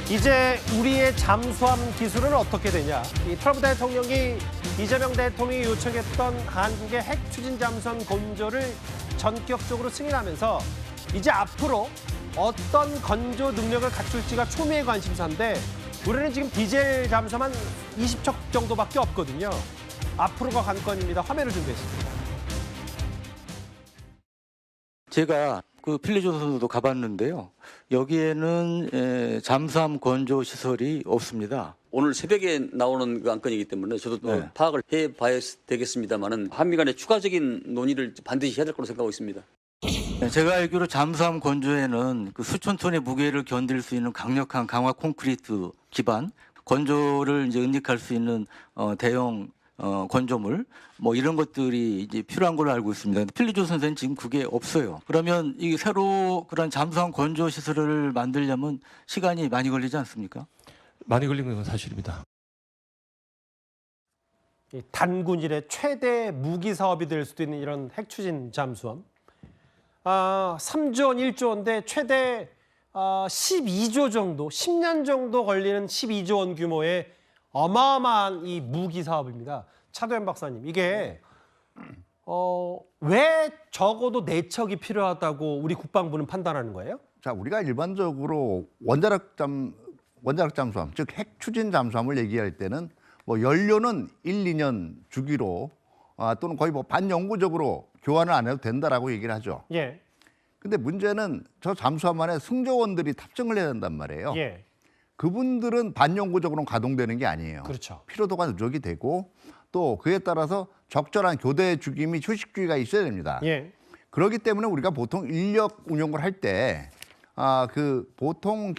이제 우리의 잠수함 기술은 어떻게 되냐? 이 트럼프 대통령이 이재명 대통령이 요청했던 한국의 핵 추진 잠수함 건조를 전격적으로 승인하면서 이제 앞으로 어떤 건조 능력을 갖출지가 초미의 관심사인데 우리는 지금 디젤 잠수함 한 20척 정도밖에 없거든요. 앞으로가 관건입니다. 화면을 준비했습니다. 제가 그 필리조선소도 가봤는데요. 여기에는 잠수함 건조 시설이 없습니다. 오늘 새벽에 나오는 그 안건이기 때문에 저도 또 네. 파악을 해봐야 되겠습니다만은 한미 간의 추가적인 논의를 반드시 해야 될 거로 생각하고 있습니다. 제가 알기로 잠수함 건조에는 그 수천 톤의 무게를 견딜 수 있는 강력한 강화 콘크리트 기반, 건조를 이제 응립할 수 있는 대형 건조물 뭐 이런 것들이 이제 필요한 걸로 알고 있습니다. 필리조선소는 지금 그게 없어요. 그러면 이 새로 그런 잠수함 건조 시설을 만들려면 시간이 많이 걸리지 않습니까? 많이 걸린 건 사실입니다. 이 단군 이래 최대 무기 사업이 될 수도 있는 이런 핵 추진 잠수함. 3조 원, 1조 원인데 최대 12조 정도, 10년 정도 걸리는 12조 원 규모의 어마어마한 이 무기 사업입니다. 차도현 박사님, 이게 왜 적어도 4척이 필요하다고 우리 국방부는 판단하는 거예요? 자, 우리가 일반적으로 원자력 잠수함, 즉 핵 추진 잠수함을 얘기할 때는 뭐 연료는 1, 2년 주기로 또는 거의 뭐 반영구적으로 교환을 안 해도 된다라고 얘기를 하죠. 예. 근데 문제는 저 잠수함 안에 승조원들이 탑승을 해야 된단 말이에요. 예. 그분들은 반영구적으로는 가동되는 게 아니에요. 그렇죠. 피로도가 누적이 되고 또 그에 따라서 적절한 교대 주기 및 휴식 주기가 있어야 됩니다. 예. 그렇기 때문에 우리가 보통 인력 운용을 할 때 보통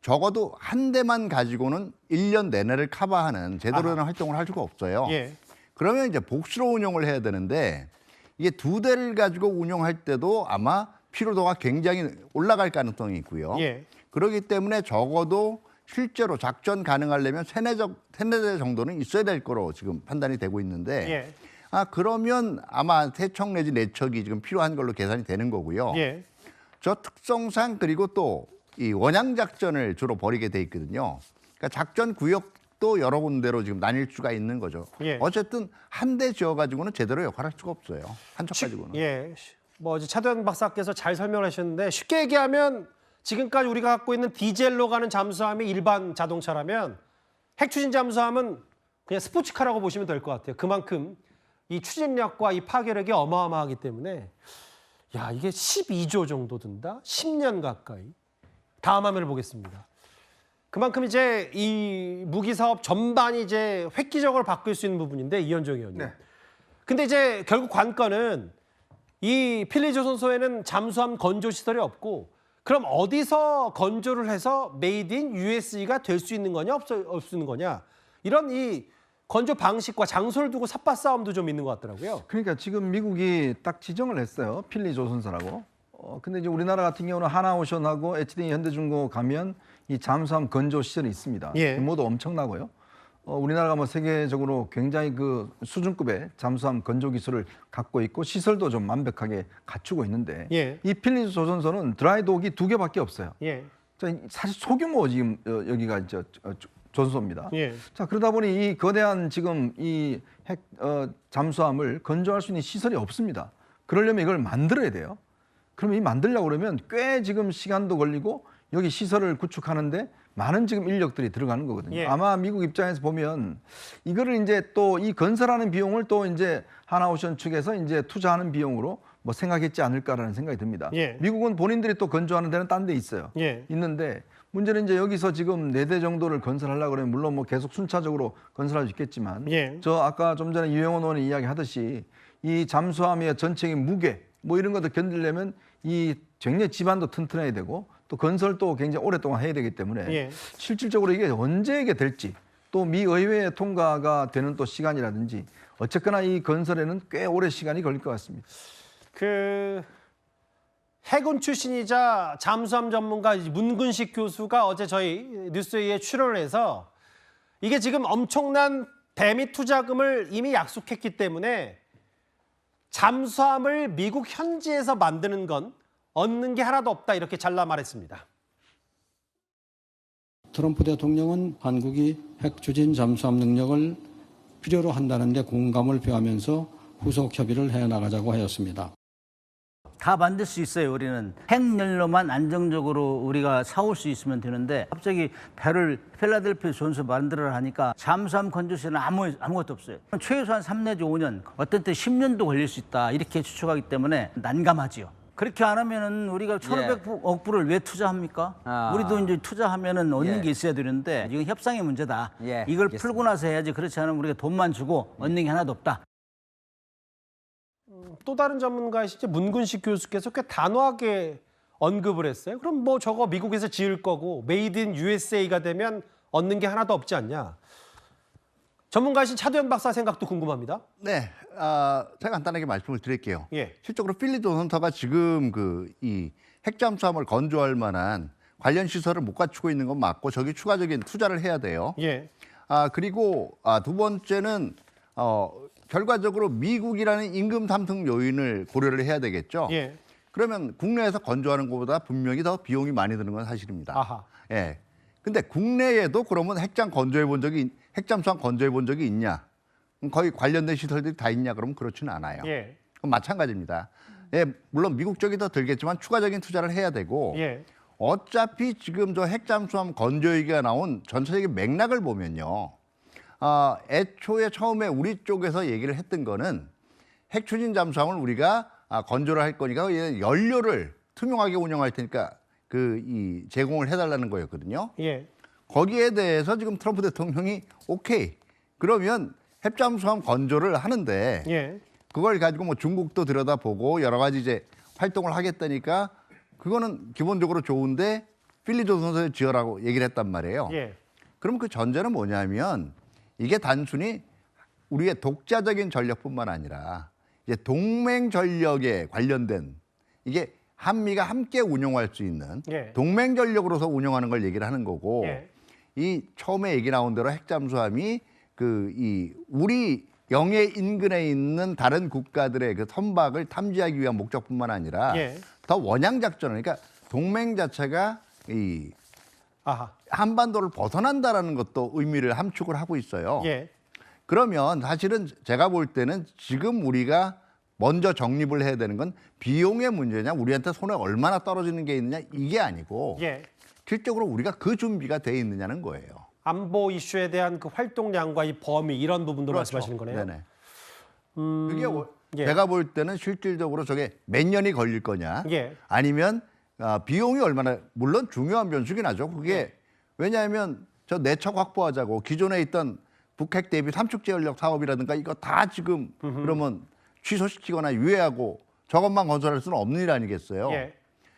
적어도 한 대만 가지고는 1년 내내를 커버하는 제대로 된 활동을 할 수가 없어요. 예. 그러면 이제 복수로 운용을 해야 되는데 이게 2대를 가지고 운용할 때도 아마 피로도가 굉장히 올라갈 가능성이 있고요. 예. 그렇기 때문에 적어도 실제로 작전 가능하려면 3-4대 정도는 있어야 될 거로 지금 판단이 되고 있는데 예. 그러면 아마 3척 내지 4척이 지금 필요한 걸로 계산이 되는 거고요. 예. 저 특성상 그리고 또 이 원양 작전을 주로 벌이게 돼 있거든요. 그러니까 작전 구역도 여러 군데로 지금 나뉠 수가 있는 거죠. 예. 어쨌든 한 대 지어 가지고는 제대로 역할할 수가 없어요. 한 척 가지고는. 예. 뭐 이제 차도현 박사께서 잘 설명을 하셨는데 쉽게 얘기하면 지금까지 우리가 갖고 있는 디젤로 가는 잠수함이 일반 자동차라면 핵 추진 잠수함은 그냥 스포츠카라고 보시면 될 것 같아요. 그만큼 이 추진력과 이 파괴력이 어마어마하기 때문에 야, 이게 12조 정도 든다? 10년 가까이. 다음 화면을 보겠습니다. 그만큼 이제 이 무기 사업 전반이 이제 획기적으로 바뀔 수 있는 부분인데 이현정 의원님. 네. 근데 이제 결국 관건은 이 필리조선소에는 잠수함 건조 시설이 없고 그럼 어디서 건조를 해서 메이드 인 USE가 될 수 있는 거냐 없는 거냐 이런 이 건조 방식과 장소를 두고 삿바 싸움도 좀 있는 것 같더라고요. 그러니까 지금 미국이 딱 지정을 했어요. 필리조선소라고. 근데 이제 우리나라 같은 경우는 하나오션하고 HD 현대중공업 가면 이 잠수함 건조 시설이 있습니다. 예. 규모도 엄청나고요. 우리나라가 뭐 세계적으로 굉장히 그 수준급의 잠수함 건조 기술을 갖고 있고 시설도 좀 완벽하게 갖추고 있는데 예. 이 필리조선소는 드라이독이 2개밖에 없어요. 예. 자, 사실 소규모 지금 여기가 조선소입니다. 예. 자, 그러다 보니 이 거대한 지금 이 핵 잠수함을 건조할 수 있는 시설이 없습니다. 그러려면 이걸 만들어야 돼요. 그러면 이 만들려고 그러면 꽤 지금 시간도 걸리고 여기 시설을 구축하는데 많은 지금 인력들이 들어가는 거거든요. 예. 아마 미국 입장에서 보면 이거를 이제 또 이 건설하는 비용을 또 이제 하나오션 측에서 이제 투자하는 비용으로 뭐 생각했지 않을까라는 생각이 듭니다. 예. 미국은 본인들이 또 건조하는 데는 딴 데 있어요. 예. 있는데 문제는 이제 여기서 지금 4대 정도를 건설하려고 그러면 물론 뭐 계속 순차적으로 건설할 수 있겠지만 예. 저 아까 좀 전에 유영원 의원이 이야기하듯이 이 잠수함의 전체적인 무게 뭐 이런 것들 견디려면 이 굉장히 지반도 튼튼해야 되고 또 건설도 굉장히 오랫동안 해야 되기 때문에 예. 실질적으로 이게 언제 이게 될지 또 미 의회에 통과가 되는 또 시간이라든지 어쨌거나 이 건설에는 꽤 오래 시간이 걸릴 것 같습니다. 그 해군 출신이자 잠수함 전문가 문근식 교수가 어제 저희 뉴스웨이에 출연을 해서 이게 지금 엄청난 대미 투자금을 이미 약속했기 때문에 잠수함을 미국 현지에서 만드는 건 얻는 게 하나도 없다 이렇게 잘라 말했습니다. 트럼프 대통령은 한국이 핵 추진 잠수함 능력을 필요로 한다는 데 공감을 표하면서 후속 협의를 해나가자고 하였습니다. 다 만들 수 있어요. 우리는 핵연료만 안정적으로 우리가 사올 수 있으면 되는데 갑자기 배를 필라델피아 존스 만들어라 하니까 잠수함 건조시는 아무것도 없어요. 최소한 3 내지 5년, 어떤 때 10년도 걸릴 수 있다 이렇게 추측하기 때문에 난감하지요. 그렇게 안 하면은 우리가 1,500억 불을 왜 투자합니까? 우리도 이제 투자하면은 얻는 게 있어야 되는데 이건 협상의 문제다. 이걸 풀고 나서 해야지. 그렇지 않으면 우리가 돈만 주고 얻는 게 하나도 없다. 또 다른 전문가이시죠. 문근식 교수께서 꽤 단호하게 언급을 했어요. 그럼 뭐 저거 미국에서 지을 거고 메이드 인 USA가 되면 얻는 게 하나도 없지 않냐. 전문가이신 차두현 박사 생각도 궁금합니다. 네, 제가 간단하게 말씀을 드릴게요. 예. 실적으로 필리 조선사가 지금 이 핵잠수함을 건조할 만한 관련 시설을 못 갖추고 있는 건 맞고 저기 추가적인 투자를 해야 돼요. 예. 그리고 두 번째는 결과적으로 미국이라는 임금 탐증 요인을 고려를 해야 되겠죠. 예. 그러면 국내에서 건조하는 것보다 분명히 더 비용이 많이 드는 건 사실입니다. 아하. 예. 근데 국내에도 그러면 핵잠수함 건조해 본 적이 있냐? 거의 관련된 시설들이 다 있냐? 그러면 그렇지는 않아요. 예. 그럼 마찬가지입니다. 예, 물론 미국 쪽이 더 들겠지만 추가적인 투자를 해야 되고 예. 어차피 지금 저 핵잠수함 건조 얘기가 나온 전체적인 맥락을 보면요. 애초에 처음에 우리 쪽에서 얘기를 했던 거는 핵 추진 잠수함을 우리가 건조를 할 거니까 연료를 투명하게 운영할 테니까 이 제공을 해달라는 거였거든요. 예. 거기에 대해서 지금 트럼프 대통령이 오케이 그러면 핵잠수함 건조를 하는데 예. 그걸 가지고 뭐 중국도 들여다보고 여러 가지 이제 활동을 하겠다니까 그거는 기본적으로 좋은데 필리 조선사에 지어라고 얘기를 했단 말이에요. 예. 그럼 그 전제는 뭐냐면 이게 단순히 우리의 독자적인 전력뿐만 아니라 이제 동맹 전력에 관련된 이게 한미가 함께 운용할 수 있는 예. 동맹 전력으로서 운영하는 걸 얘기를 하는 거고 예. 이 처음에 얘기 나온 대로 핵잠수함이 이 우리 영해 인근에 있는 다른 국가들의 그 선박을 탐지하기 위한 목적뿐만 아니라 예. 더 원양 작전을 그러니까 동맹 자체가 이 아하. 한반도를 벗어난다라는 것도 의미를 함축을 하고 있어요. 예. 그러면 사실은 제가 볼 때는 지금 우리가 먼저 정립을 해야 되는 건 비용의 문제냐, 우리한테 손에 얼마나 떨어지는 게 있느냐 이게 아니고 예. 실적으로 우리가 그 준비가 돼 있느냐는 거예요. 안보 이슈에 대한 그 활동량과 이 범위 이런 부분도 말씀하시는 거네요. 네네. 그게 예. 제가 볼 때는 실질적으로 저게 몇 년이 걸릴 거냐, 예. 아니면 비용이 얼마나 물론 중요한 변수긴 하죠. 그게 왜냐하면 저 내척 확보하자고 기존에 있던 북핵 대비 삼축 제어력 사업이라든가 이거 다 지금 그러면 취소시키거나 유예하고 저것만 건설할 수는 없는 일 아니겠어요. 예.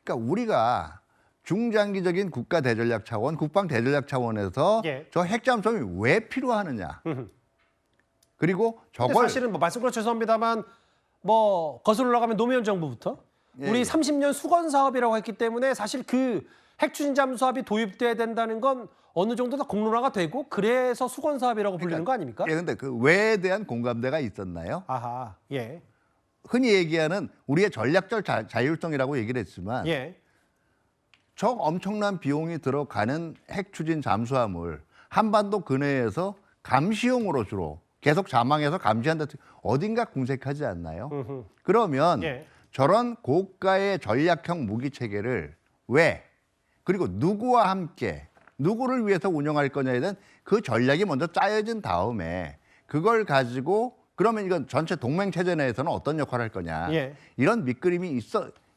그러니까 우리가 중장기적인 국가 대전략 차원, 국방 대전략 차원에서 예. 저 핵잠수함이 왜 필요하느냐. 그리고 근데 저걸 사실은 뭐 말씀 죄송합니다만 뭐 거슬러 올라가면 노무현 정부부터 예, 우리 예. 30년 수건 사업이라고 했기 때문에 사실 그 핵추진 잠수함이 도입돼야 된다는 건 어느 정도 다 공론화가 되고 그래서 수건 사업이라고 불리는 거 아닙니까? 예, 근데 그 왜에 대한 공감대가 있었나요? 아하. 예. 흔히 얘기하는 우리의 전략적 자율성이라고 얘기를 했지만 예. 저 엄청난 비용이 들어가는 핵 추진 잠수함을 한반도 근해에서 감시용으로 주로 계속 자망해서 감시한다. 어딘가 궁색하지 않나요? 그러면 예. 저런 고가의 전략형 무기 체계를 왜 그리고 누구와 함께 누구를 위해서 운영할 거냐에 대한 그 전략이 먼저 짜여진 다음에 그걸 가지고 그러면 이건 전체 동맹 체제 내에서는 어떤 역할을 할 거냐 예. 이런 밑그림이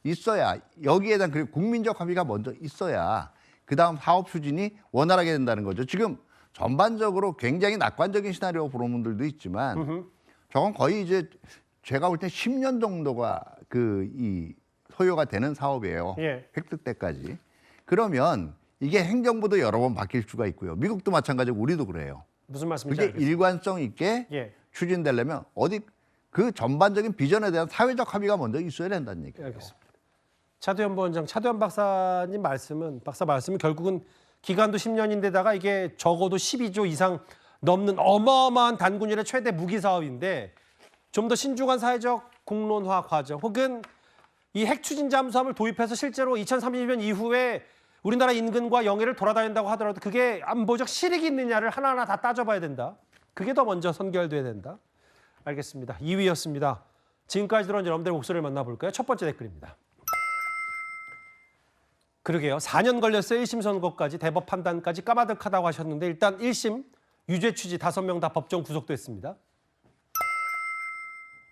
있어야 여기에 대한 그리고 국민적 합의가 먼저 있어야 그 다음 사업 추진이 원활하게 된다는 거죠. 지금 전반적으로 굉장히 낙관적인 시나리오 보는 분들도 있지만 저건 거의 이제 제가 볼 때 10년 정도가 이 소요가 되는 사업이에요. 예. 획득 때까지. 그러면 이게 행정부도 여러 번 바뀔 수가 있고요. 미국도 마찬가지고 우리도 그래요. 무슨 말씀인지 그게 알겠습니다. 일관성 있게 예. 추진되려면 어디 그 전반적인 비전에 대한 사회적 합의가 먼저 있어야 된다는 얘기예요. 알겠습니다. 차두현 부원장, 차두현 박사님 박사 말씀은 결국은 기간도 10년인데다가 이게 적어도 12조 이상 넘는 어마어마한 단군일의 최대 무기 사업인데 좀 더 신중한 사회적 공론화 과정 혹은 이 핵 추진 잠수함을 도입해서 실제로 2030년 이후에 우리나라 인근과 영해를 돌아다닌다고 하더라도 그게 안보적 실익이 있느냐를 하나하나 다 따져봐야 된다. 그게 더 먼저 선결돼야 된다. 알겠습니다. 2위였습니다. 지금까지 들어온 여러분들의 목소리를 만나볼까요? 첫 번째 댓글입니다. 그러게요. 4년 걸렸어요. 1심 선고까지 대법 판단까지 까마득하다고 하셨는데 일단 1심 유죄 취지 5명 다 법정 구속됐습니다.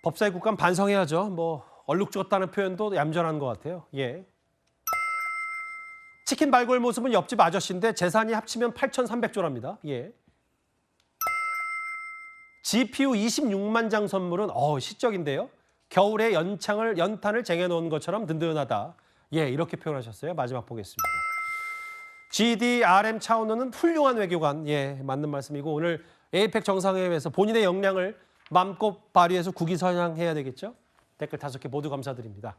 법사위 국감 반성해야죠. 뭐 얼룩 죽었다는 표현도 얌전한 것 같아요. 예. 치킨 발굴 모습은 옆집 아저씨인데 재산이 합치면 8,300조랍니다. 예. GPU 26만 장 선물은 시적인데요. 겨울에 연탄을 쟁여놓은 것처럼 든든하다. 예, 이렇게 표현하셨어요. 마지막 보겠습니다. GDRM 차원호는 훌륭한 외교관. 예, 맞는 말씀이고 오늘 에이펙 정상회의에서 본인의 역량을 마음껏 발휘해서 국위 선양해야 되겠죠. 댓글 5개 모두 감사드립니다.